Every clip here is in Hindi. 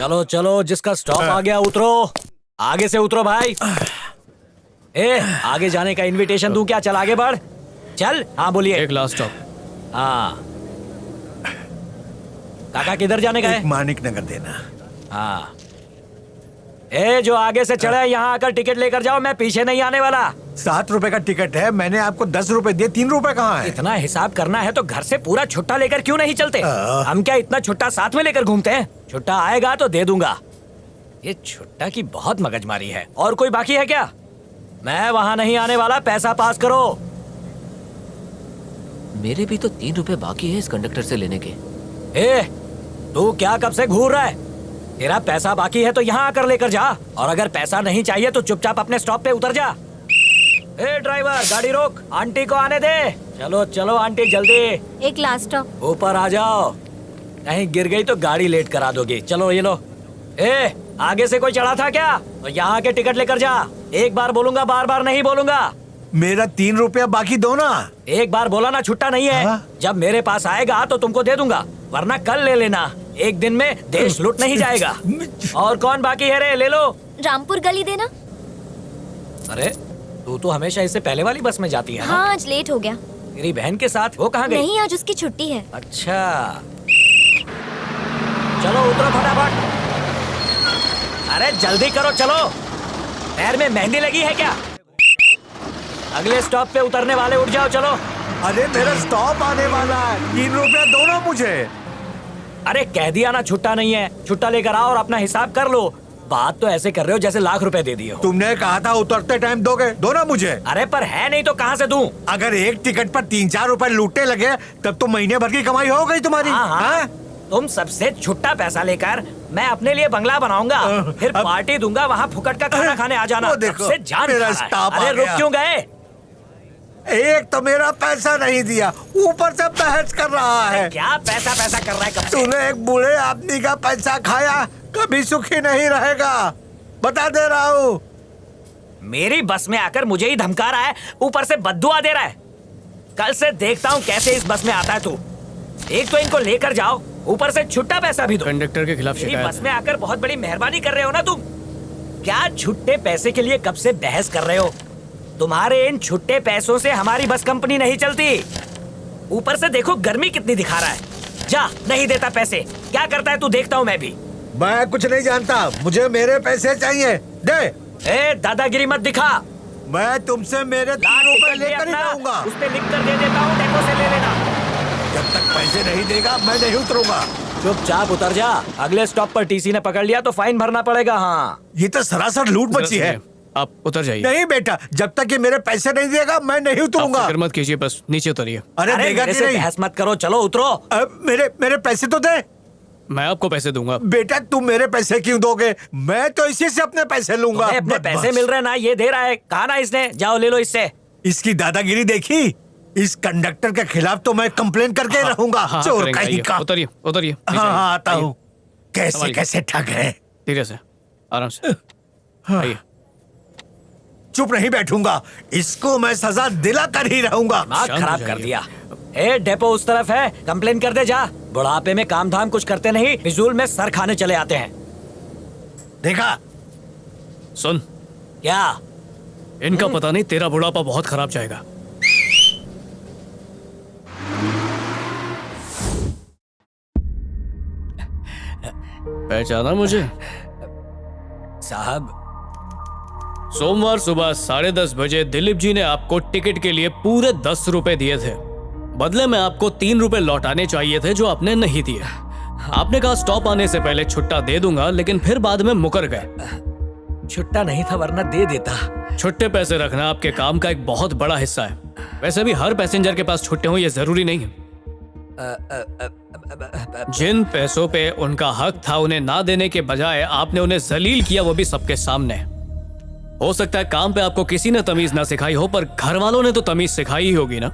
चलो चलो, जिसका स्टॉप आ गया उतरो, आगे से उतरो भाई। आगे जाने का इनविटेशन दूं क्या? चल आगे बढ़, चल। हाँ बोलिए। एक लास्ट स्टॉप। हाँ काका, किधर जाने का है? मानिक नगर देना। हाँ जो आगे से चढ़े यहाँ आकर टिकट लेकर जाओ, मैं पीछे नहीं आने वाला। 7 रुपए का टिकट है, मैंने आपको 10 रुपए दिए, 3 रुपए कहाँ है? इतना हिसाब करना है तो घर से पूरा छुट्टा लेकर क्यों नहीं चलते? हम क्या इतना छुट्टा साथ में लेकर घूमते हैं? छुट्टा आएगा तो दे दूंगा। ये छुट्टा की बहुत मगजमारी है। और कोई बाकी है क्या? मैं वहाँ नहीं आने वाला, पैसा पास करो। मेरे भी तो 3 रुपए बाकी है इस कंडक्टर से लेने के। तू क्या कब से घूर रहा है? तेरा पैसा बाकी है तो यहाँ आकर लेकर जा, और अगर पैसा नहीं चाहिए तो चुपचाप अपने स्टॉप पे उतर जा। ड्राइवर, गाड़ी रोक, आंटी को आने दे। चलो चलो आंटी, जल्दी। एक लास्ट स्टॉप। ऊपर आ जाओ, कहीं गिर गई तो गाड़ी लेट करा दोगे। चलो ये लो। आगे से कोई चढ़ा था क्या? तो यहाँ के टिकट लेकर जा। एक बार बोलूंगा, बार बार नहीं बोलूंगा। मेरा 3 रुपया बाकी दो ना। एक बार बोला ना, छुट्टा नहीं है। जब मेरे पास आएगा तो तुमको दे दूंगा, वरना कल ले लेना। एक दिन में देश लुट नहीं जाएगा। और कौन बाकी है रे? ले लो। रामपुर गली देना। अरे तू तो हमेशा इससे पहले वाली बस में जाती है ना? हाँ, आज लेट हो गया। तेरी बहन के साथ? वो कहाँ गई? नहीं, आज उसकी छुट्टी है। अच्छा चलो उतरो फटाफट। अरे जल्दी करो, चलो। पैर में मेहंदी लगी है क्या? अगले स्टॉप पे उतरने वाले, उठ जाओ, चलो। अरे मेरा स्टॉप आने वाला है, 3 रुपया दो ना मुझे। अरे कह दिया ना छुट्टा नहीं है। छुट्टा लेकर आओ और अपना हिसाब कर लो। बात तो ऐसे कर रहे हो जैसे लाख रुपए दे दिए हो। तुमने कहा था उतरते टाइम दोगे, दो ना मुझे। अरे पर है नहीं तो कहाँ से दूं? अगर एक टिकट पर 3-4 रुपए लूटने लगे तब तो महीने भर की कमाई हो गई तुम्हारी। हाँ? तुम सबसे छुट्टा पैसा लेकर मैं अपने लिए बंगला बनाऊंगा, फिर पार्टी दूंगा, वहाँ फुकट का खाना खाने आ जाना। देखो, जान मेरा स्टॉप आ अरे रुक गया। क्यों गए? एक तो मेरा पैसा नहीं दिया, ऊपर से बहस कर रहा है। क्या पैसा पैसा कर रहा है कब से? तूने एक बूढ़े आदमी का पैसा खाया, कभी सुखी नहीं रहेगा, बता दे रहा हूँ। मेरी बस में आकर मुझे ही धमका रहा है, ऊपर से बद्दुआ दे रहा है। कल से देखता हूँ कैसे इस बस में आता है तू। एक तो इनको लेकर जाओ, ऊपर से छुट्टा पैसा भी दो। कंडक्टर के खिलाफ मेरी शिकायत बस में आकर बहुत बड़ी मेहरबानी कर रहे हो ना तुम। क्या छुट्टे पैसे के लिए कब से बहस कर रहे हो? तुम्हारे इन छुट्टे पैसों से हमारी बस कंपनी नहीं चलती। ऊपर से देखो गर्मी कितनी दिखा रहा है। जा, नहीं देता पैसे, क्या करता है तू? देखता हूँ मैं भी। मैं कुछ नहीं जानता, मुझे मेरे पैसे चाहिए, दे। दादागिरी मत दिखा। मैं तुमसे मेरे 3 रुपए लेकर ही जाऊंगा। उस पे लिख कर दे देता हूँ, डेपो से ले लेना। जब तक पैसे नहीं देगा मैं नहीं उतरूंगा। चुपचाप उतर जा। अगले स्टॉप पर टीसी ने पकड़ लिया तो फाइन भरना पड़ेगा। हाँ, ये तो सरासर लूट मची है। आप उतर जाइए। नहीं बेटा, जब तक ये मेरे पैसे नहीं देगा मैं नहीं उतरूंगा। फिक्र मत कीजिए, बस नीचे उतरिए। अरे देगा मेरे कि से नहीं? बहस मत करो, चलो उतरो। मेरे पैसे तो दे। मैं आपको पैसे दूंगा। बेटा तुम मेरे पैसे क्यों दोगे? मैं तो इसी से अपने पैसे लूंगा। अपने पैसे मिल रहे ना, ये दे रहा है। कहा ना इसने, जाओ ले लो इससे। इसकी दादागिरी देखी? इस कंडक्टर के खिलाफ तो मैं कंप्लेन करके रहूंगा। चोर कहीं का। उतरिए उतरिए। हाँ आता हूँ। कैसे कैसे ठग है। धीरे से, आराम से आइए। चुप नहीं बैठूंगा, इसको मैं सजा दिला कर ही रहूंगा। दिमाग खराब कर दिया। डेपो उस तरफ है, कंप्लेन कर दे जा। बुढ़ापे में काम धाम कुछ करते नहीं, फिजूल में सर खाने चले आते हैं। देखा? सुन, क्या? इनका पता नहीं तेरा बुढ़ापा बहुत खराब जाएगा। पहचाना मुझे? साहब, सोमवार सुबह 10:30 बजे दिलीप जी ने आपको टिकट के लिए पूरे 10 रुपए दिए थे। बदले में आपको 3 रुपए लौटाने चाहिए थे जो आपने नहीं दिए। आपने कहा स्टॉप आने से पहले छुट्टा दे दूंगा, लेकिन फिर बाद में मुकर गए। छुट्टा नहीं था वरना दे देता। छुट्टे पैसे रखना आपके काम का एक बहुत बड़ा हिस्सा है। वैसे भी हर पैसेंजर के पास छुट्टे हो ये जरूरी नहीं है। जिन पैसों पे उनका हक था उन्हें ना देने के बजाय आपने उन्हें जलील किया, वो भी सबके सामने। हो सकता है काम पे आपको किसी ने तमीज ना सिखाई हो, पर घर वालों ने तो तमीज सिखाई ही होगी ना।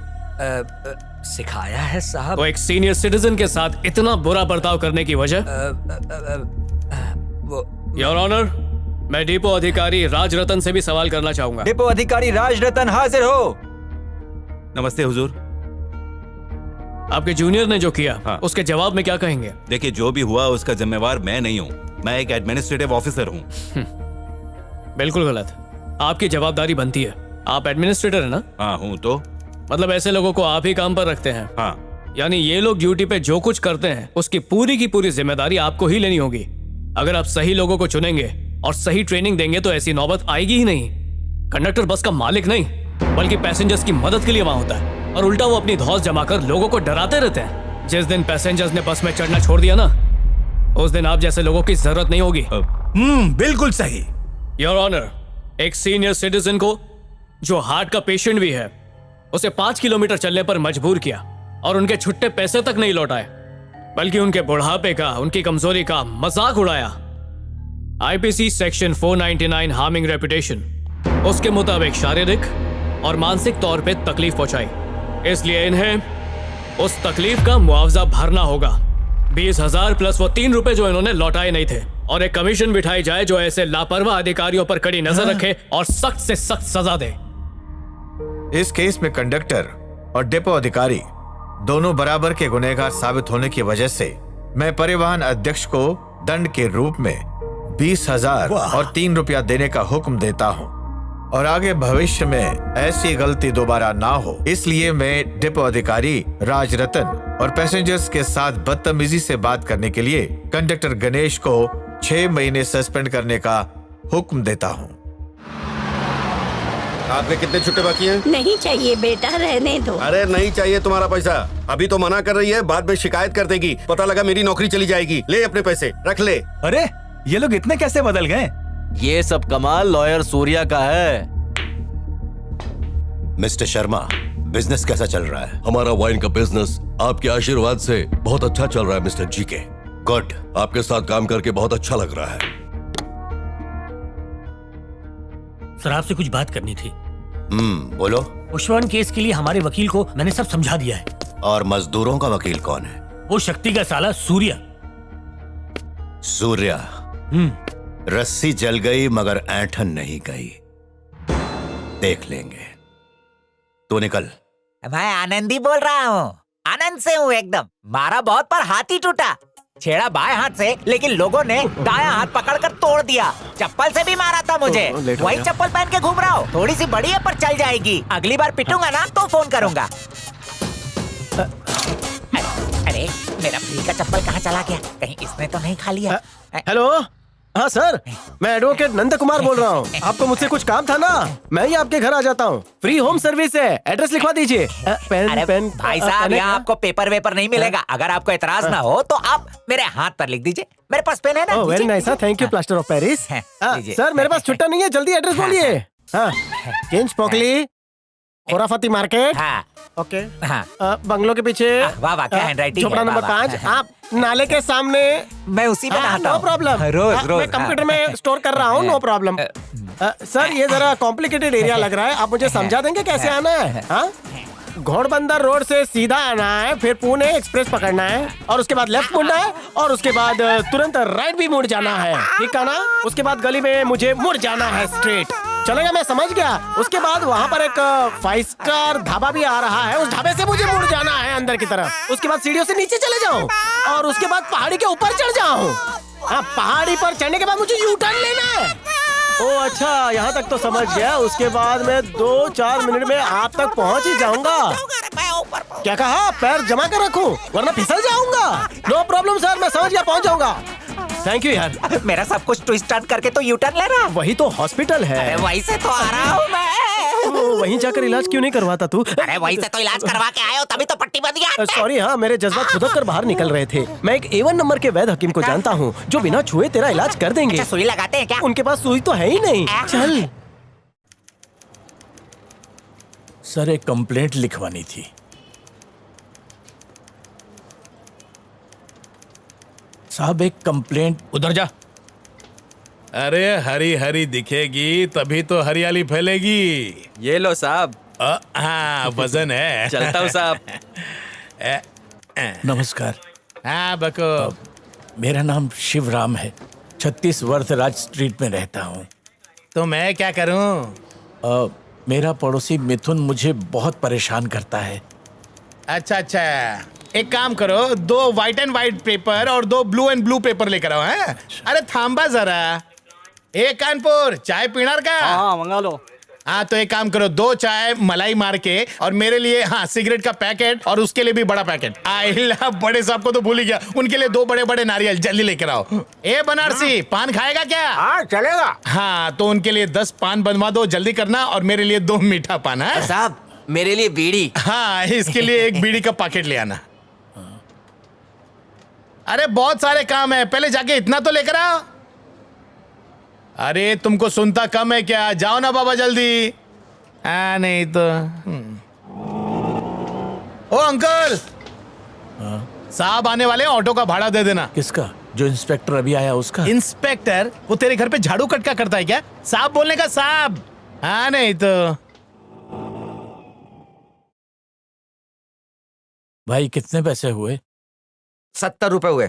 सिखाया है साहब। तो एक सीनियर सिटीजन के साथ इतना बुरा बर्ताव करने की वजह? योर ऑनर, मैं डिपो अधिकारी राजरतन से भी सवाल करना चाहूंगा। डिपो अधिकारी राजरतन हाजिर हो। नमस्ते हुजूर। आपके जूनियर ने जो किया, उसके जवाब में क्या कहेंगे? देखिए, जो भी हुआ उसका जिम्मेवार मैं नहीं हूँ। मैं एक एडमिनिस्ट्रेटिव ऑफिसर हूँ। बिल्कुल गलत। आपकी जवाबदारी बनती है। आप एडमिनिस्ट्रेटर है ना? हाँ हूँ तो। मतलब ऐसे लोगों को आप ही काम पर रखते हैं। हाँ। यानी ये लोग ड्यूटी पे जो कुछ करते हैं उसकी पूरी की पूरी जिम्मेदारी आपको ही लेनी होगी। अगर आप सही लोगों को चुनेंगे और सही ट्रेनिंग देंगे तो ऐसी नौबत आएगी ही नहीं। कंडक्टर बस का मालिक नहीं बल्कि पैसेंजर्स की मदद के लिए वहां होता है, और उल्टा वो अपनी धौंस जमाकर लोगों को डराते रहते हैं। जिस दिन पैसेंजर्स ने बस में चढ़ना छोड़ दिया ना, उस दिन आप जैसे लोगों की जरूरत नहीं होगी। बिल्कुल सही। योर ऑनर, एक सीनियर सिटीजन को जो हार्ट का पेशेंट भी है, उसे 5 किलोमीटर चलने पर मजबूर किया और उनके छुट्टे पैसे तक नहीं लौटाए, बल्कि उनके बुढ़ापे का, उनकी कमजोरी का मजाक उड़ाया। आईपीसी सेक्शन 499 हार्मिंग रेपुटेशन, उसके मुताबिक शारीरिक और मानसिक तौर पे तकलीफ पहुंचाई। इसलिए इन्हें उस तकलीफ का मुआवजा भरना होगा। 20,000 प्लस वो 3 रुपए जो इन्होंने लौटाए नहीं थे, और एक कमीशन बिठाई जाए जो ऐसे लापरवाह अधिकारियों पर कड़ी नजर रखे और सख्त से सख्त सजा दे। इस केस में कंडक्टर और डिपो अधिकारी दोनों बराबर के गुनहगार साबित होने की वजह से मैं परिवहन अध्यक्ष को दंड के रूप में 20,000 और 3 रुपया देने का हुक्म देता हूं, और आगे भविष्य में ऐसी गलती दोबारा ना हो इसलिए मैं डिपो अधिकारी राजरतन और पैसेंजर्स के साथ बदतमीजी से बात करने के लिए कंडक्टर गणेश को 6 महीने सस्पेंड करने का हुक्म देता हूं। आपके कितने छुट्टे बाकी हैं? नहीं चाहिए बेटा, रहने दो। अरे नहीं चाहिए तुम्हारा पैसा। अभी तो मना कर रही है, बाद में शिकायत कर देगी, पता लगा मेरी नौकरी चली जाएगी। ले अपने पैसे रख ले। अरे ये लोग इतने कैसे बदल गए? ये सब कमाल लॉयर सूर्या का है। मिस्टर शर्मा, बिजनेस कैसा चल रहा है? हमारा वाइन का बिजनेस आपके आशीर्वाद से बहुत अच्छा चल रहा है मिस्टर जीके। गुड। आपके साथ काम करके बहुत अच्छा लग रहा है। सर आपसे कुछ बात करनी थी। बोलो। पुष्पवन केस के लिए हमारे वकील को मैंने सब समझा दिया है। और मजदूरों का वकील कौन है? वो शक्ति का साला सूर्या। सूर्या। रस्सी जल गई मगर ऐंठन नहीं गई। देख लेंगे। तू निकल। मैं आनंदी बोल रहा हूँ। आनंद से हूँ एकदम। मारा बहुत पर हाथ ही टूटा। छेड़ा बाएं हाथ से, लेकिन लोगों ने दायां हाथ पकड़कर तोड़ दिया। चप्पल से भी मारा था मुझे। वही चप्पल पहन के घूम रहा हूँ। थोड़ी सी बड़ी है पर चल जाएगी। अगली बार पिटूंगा ना तो फोन करूंगा। अरे मेरा फ्री का चप्पल कहाँ चला गया? कहीं इसने तो नहीं खा लिया? हेलो, हाँ सर, मैं एडवोकेट नंद कुमार बोल रहा हूँ। आपको मुझसे कुछ काम था ना, मैं ही आपके घर आ जाता हूँ। फ्री होम सर्विस है, एड्रेस लिखवा दीजिए। अरे पेन भाई साहब, यहाँ आपको पेपर वेपर नहीं मिलेगा। अगर आपको एतराज ना हो तो आप मेरे हाथ पर लिख दीजिए। मेरे पास पेन है ना। Very nice, thank you plaster of Paris. Sir मेरे पास छुट्टा नहीं है, जल्दी एड्रेस बोलिए। किंग्स पोकली, खोराफती मार्केट। ओके। बंगलों के पीछे, वाह वाह क्या हैंडराइटिंग है। झोपड़ा नंबर 5, आप नाले के सामने। मैं उसी में नहाता हूँ। नो प्रॉब्लम, रोज रोज मैं कंप्यूटर में स्टोर कर रहा हूँ। No problem. सर ये जरा कॉम्प्लिकेटेड एरिया लग रहा है, आप मुझे समझा देंगे कैसे आना है? घोड़बंदर रोड से सीधा आना है, फिर पुणे एक्सप्रेस पकड़ना है, और उसके बाद लेफ्ट मुड़ना है, और उसके बाद तुरंत राइट भी मुड़ जाना है। ठीक है ना? उसके बाद गली में मुझे मुड़ जाना है स्ट्रेट। चलेगा, मैं समझ गया। उसके बाद वहाँ पर एक 5 स्टार ढाबा भी आ रहा है, उस ढाबे से मुझे मुड़ जाना है अंदर की तरफ। उसके बाद सीढ़ियों से नीचे चले जाऊँ, और उसके बाद पहाड़ी के ऊपर चढ़ जाऊँ। पहाड़ी पर चढ़ने के बाद मुझे यू टर्न लेना है। ओ अच्छा, यहाँ तक तो समझ गया। उसके बाद मैं 2-4 मिनट में आप तक पहुँच ही जाऊंगा। क्या कहा? पैर जमा कर रखूं वरना फिसल जाऊंगा। नो प्रॉब्लम सर, मैं समझ गया, पहुँच जाऊंगा। थैंक यू यार। मेरा सब कुछ ट्विस्ट टर्न करके तो यू टर्न ले रहा। वही तो हॉस्पिटल है। अरे वहीं से तो आ रहा हूँ मैं। वहीं जाकर इलाज क्यों नहीं करवाता तू? अरे वहीं से तो इलाज करवा के आए हो, तभी तो पट्टी बंद गया। सॉरी, हाँ मेरे जज्बात खुदक कर बाहर निकल रहे थे। मैं एक A1 नंबर के वैद्य हकीम को जानता हूँ जो बिना छुए तेरा इलाज कर देंगे। अच्छा, सुई लगाते हैं क्या? उनके पास सुई तो है ही नहीं। चल। सर एक कंप्लेंट लिखवानी थी। साहब एक कंप्लेंट। उधर जा। अरे हरी हरी दिखेगी तभी तो हरियाली फैलेगी। ये लो साहब। हाँ वजन है। चलता हूँ साहब। नमस्कार। हाँ बको। मेरा नाम शिवराम है, 36 वरदराज स्ट्रीट में रहता हूँ। तो मैं क्या करूँ? मेरा पड़ोसी मिथुन मुझे बहुत परेशान करता है। अच्छा अच्छा, एक काम करो, 2 व्हाइट एंड व्हाइट पेपर और 2 ब्लू एंड ब्लू पेपर लेकर आओ। हैं? अरे थांबा जरा। एक कानपुर चाय पीणार का? हाँ मंगा लो। हाँ तो एक काम करो, 2 चाय मलाई मार के और मेरे लिए हाँ सिगरेट का पैकेट और उसके लिए भी बड़ा पैकेट। आइला बड़े साहब को तो भूल ही गया, उनके लिए 2 बड़े बड़े नारियल जल्दी लेकर आओ। ए बनारसी पान खाएगा क्या? हाँ चलेगा। हाँ तो उनके लिए 10 पान बनवा दो, जल्दी करना, और मेरे लिए 2 मीठा पान। है साहब मेरे लिए बीड़ी। हाँ इसके लिए एक बीड़ी का पैकेट ले आना। अरे बहुत सारे काम है, पहले जाके इतना तो लेकर आओ। अरे तुमको सुनता कम है क्या? जाओ ना बाबा जल्दी। नहीं तो ओ अंकल, साहब आने वाले, ऑटो का भाड़ा दे देना। किसका? जो इंस्पेक्टर अभी आया उसका? इंस्पेक्टर? वो तेरे घर पे झाड़ू कटका करता है क्या? साहब बोलने का साहब। हाँ नहीं तो। भाई कितने पैसे हुए? 70 रुपए हुए।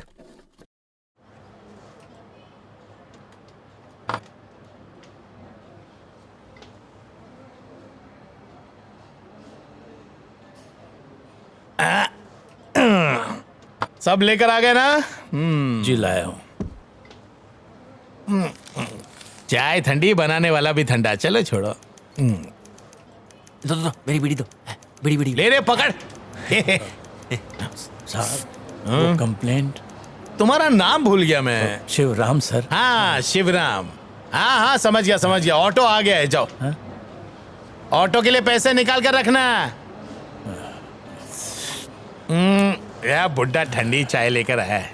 सब लेकर आ गए ना? जी लाया हूँ। चाय ठंडी, बनाने वाला भी ठंडा। चलो छोड़ो। दो मेरी बीड़ी दो, बीड़ी बीड़ी ले रे पकड़। साहब कंप्लेंट। तुम्हारा नाम भूल गया मैं। शिवराम सर। हाँ शिवराम। हाँ हाँ समझ गया। ऑटो आ गया है, जाओ। ऑटो के लिए पैसे निकाल कर रखना। यह बुड्ढा ठंडी चाय लेकर आया है।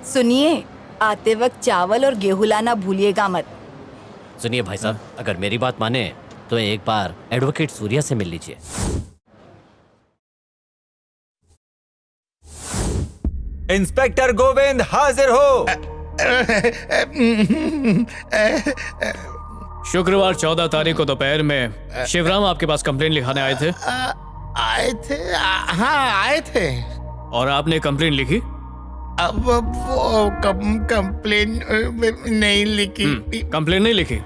सुनिए, आते वक्त चावल और गेहूं लाना भूलिएगा मत। सुनिए भाई साहब, अगर मेरी बात माने तो एक बार एडवोकेट सूर्या से मिल लीजिए। इंस्पेक्टर गोविंद हाजिर हो। शुक्रवार 14 तारीख को दोपहर में शिवराम आपके पास कंप्लेंट लिखाने आए थे। आए थे? हाँ आए थे। और आपने कंप्लेंट लिखी? अब वो कंप्लेन नहीं लिखी। कंप्लेंट नहीं लिखी,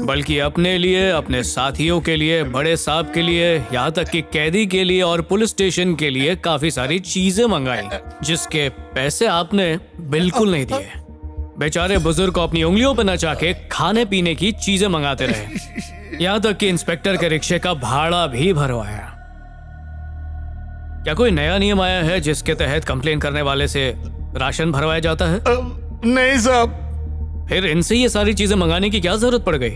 बल्कि अपने लिए, अपने साथियों के लिए, बड़े साहब के लिए, यहाँ तक कि कैदी के लिए और पुलिस स्टेशन के लिए काफी सारी चीजें मंगाई, जिसके पैसे आपने बिल्कुल नहीं दिए। बेचारे बुजुर्ग को अपनी उंगलियों पर नचा के खाने पीने की चीजें मंगाते रहे, यहाँ तक कि इंस्पेक्टर के रिक्शे का भाड़ा भी भरवाया। क्या कोई नया नियम आया है जिसके तहत कंप्लेन करने वाले से राशन भरवाया जाता है? नहीं साहब। फिर इनसे ये सारी चीजें मंगाने की क्या जरूरत पड़ गई?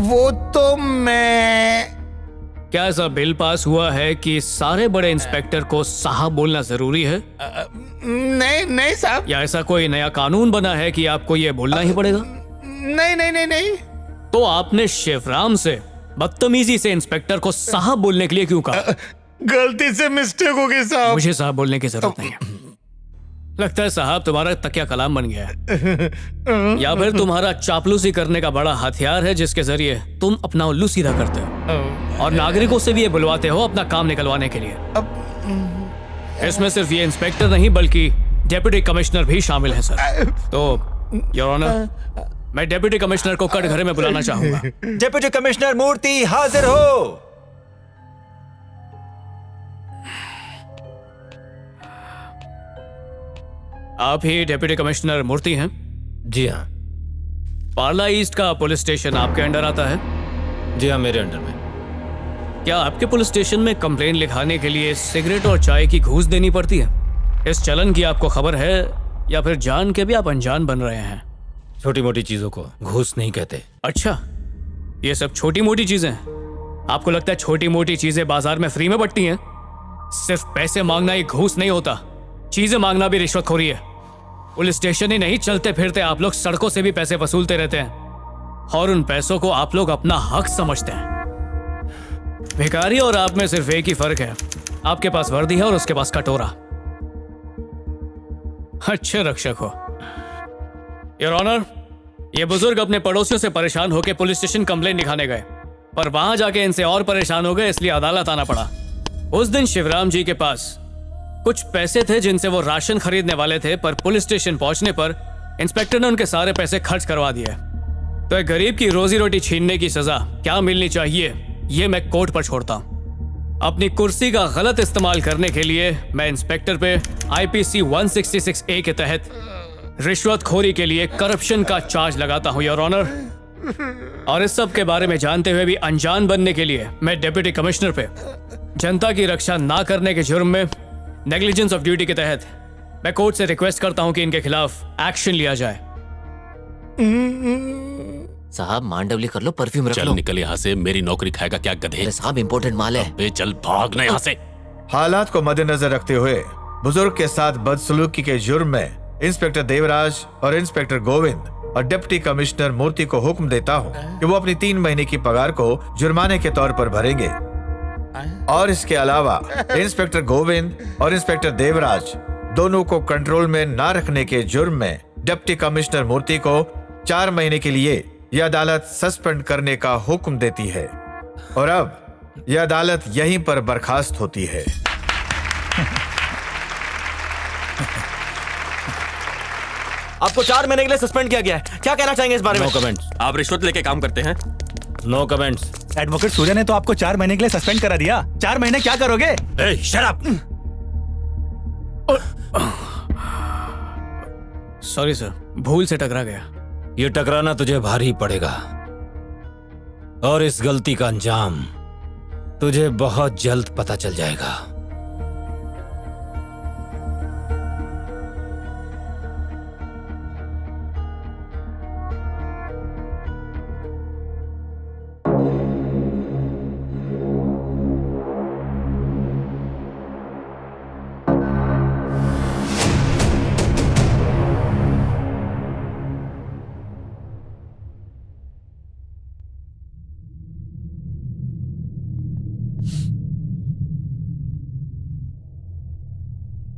वो तो मैं... क्या ऐसा बिल पास हुआ है कि सारे बड़े इंस्पेक्टर को साहब बोलना जरूरी है? नहीं साहब। या ऐसा कोई नया कानून बना है कि आपको ये बोलना ही पड़ेगा? नहीं। तो आपने शिवराम से बदतमीजी से इंस्पेक्टर को साहब बोलने के लिए क्यों कहा? गलती से मिस्टेक हो गई साहब। मुझे साहब बोलने की जरूरत नहीं है। लगता है साहब तुम्हारा तकिया कलाम बन गया है, या फिर तुम्हारा चापलूसी करने का बड़ा हथियार है जिसके जरिए तुम अपना उल्लू सीधा करते हो और नागरिकों से भी ये बुलवाते हो अपना काम निकलवाने के लिए। इसमें सिर्फ ये इंस्पेक्टर नहीं बल्कि डेप्यूटी कमिश्नर भी शामिल है सर। तो योर ऑनर, मैं डेप्यूटी कमिश्नर को कटघरे में बुलाना चाहूंगा। डेप्यूटी कमिश्नर मूर्ति हाजिर हो। आप ही डेप्यूटी कमिश्नर मूर्ति हैं? जी हाँ। पार्ला ईस्ट का पुलिस स्टेशन आपके अंडर आता है? जी हाँ, मेरे अंडर में। क्या आपके पुलिस स्टेशन में कंप्लेन लिखाने के लिए सिगरेट और चाय की घूस देनी पड़ती है? इस चलन की आपको खबर है या फिर जान के भी आप अनजान बन रहे हैं? छोटी मोटी चीजों को घूस नहीं कहते। अच्छा, ये सब छोटी मोटी चीजें? आपको लगता है छोटी मोटी चीजें बाजार में फ्री में बंटती हैं? सिर्फ पैसे मांगना ही घूस नहीं होता, चीजें मांगना भी रिश्वतखोरी है। पुलिस स्टेशन ही नहीं, चलते फिरते आप लोग सड़कों से भी पैसे वसूलते रहते हैं और उन पैसों को आप लोग अपना हक समझते हैं। भिखारी और आप में सिर्फ एक ही फर्क है, आपके पास वर्दी है और उसके पास कटोरा। अच्छे रक्षक हो। योर ऑनर, ये बुजुर्ग अपने पड़ोसियों से परेशान होकर पुलिस स्टेशन कंप्लेंट लिखाने गए, पर वहां जाके इनसे और परेशान हो गए, इसलिए अदालत आना पड़ा। उस दिन शिवराम जी के पास कुछ पैसे थे जिनसे वो राशन खरीदने वाले थे, पर पुलिस स्टेशन पहुंचने पर इंस्पेक्टर ने उनके सारे पैसे खर्च करवा दिए। तो एक गरीब की रोजी रोटी छीनने की सजा क्या मिलनी चाहिए, ये मैं कोर्ट पर छोड़ता हूं। अपनी कुर्सी का गलत इस्तेमाल करने के लिए मैं इंस्पेक्टर पे आईपीसी 166A के तहत रिश्वतखोरी के लिए करप्शन का चार्ज लगाता हूं, योर ऑनर। और इस सब के बारे में जानते हुए भी अनजान बनने के लिए मैं डिप्टी कमिश्नर पे जनता की रक्षा ना करने के जुर्म में नेग्लिजेंस ऑफ ड्यूटी के तहत मैं कोर्ट से रिक्वेस्ट करता हूं कि इनके खिलाफ एक्शन लिया जाए। साहब मांडवली कर लो, परफ्यूम रख लो। चल निकल यहाँ से, मेरी नौकरी खाएगा क्या गधे। साहब इम्पोर्टेंट माल है। अबे चल भाग ना यहाँ से। हालात को मद्देनजर रखते हुए बुजुर्ग के साथ बदसलूकी के जुर्म में इंस्पेक्टर देवराज और इंस्पेक्टर गोविंद और डिप्टी कमिश्नर मूर्ति को हुक्म देता हूँ कि वो अपनी 3 महीने की पगार को जुर्माने के तौर पर भरेंगे। और इसके अलावा इंस्पेक्टर गोविंद और इंस्पेक्टर देवराज दोनों को कंट्रोल में ना रखने के जुर्म में डिप्टी कमिश्नर मूर्ति को 4 महीने के लिए यह अदालत सस्पेंड करने का हुक्म देती है। और अब यह अदालत यहीं पर बर्खास्त होती है। आपको 4 महीने के लिए सस्पेंड किया गया है, क्या कहना चाहेंगे इस बारे में? No comments. आप रिश्वत लेके काम करते हैं? No comments. एडवोकेट सूर्या ने तो आपको 4 महीने के लिए सस्पेंड करा दिया। 4 महीने क्या करोगे? Shut up. सॉरी सर, भूल से टकरा गया। ये टकराना तुझे भारी पड़ेगा और इस गलती का अंजाम तुझे बहुत जल्द पता चल जाएगा।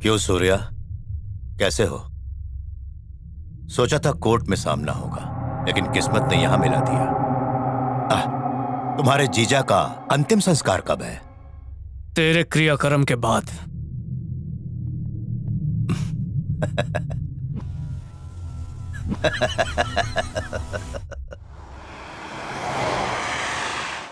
क्यों सूर्या, कैसे हो? सोचा था कोर्ट में सामना होगा, लेकिन किस्मत ने यहां मिला दिया। तुम्हारे जीजा का अंतिम संस्कार कब है? तेरे क्रियाक्रम के बाद।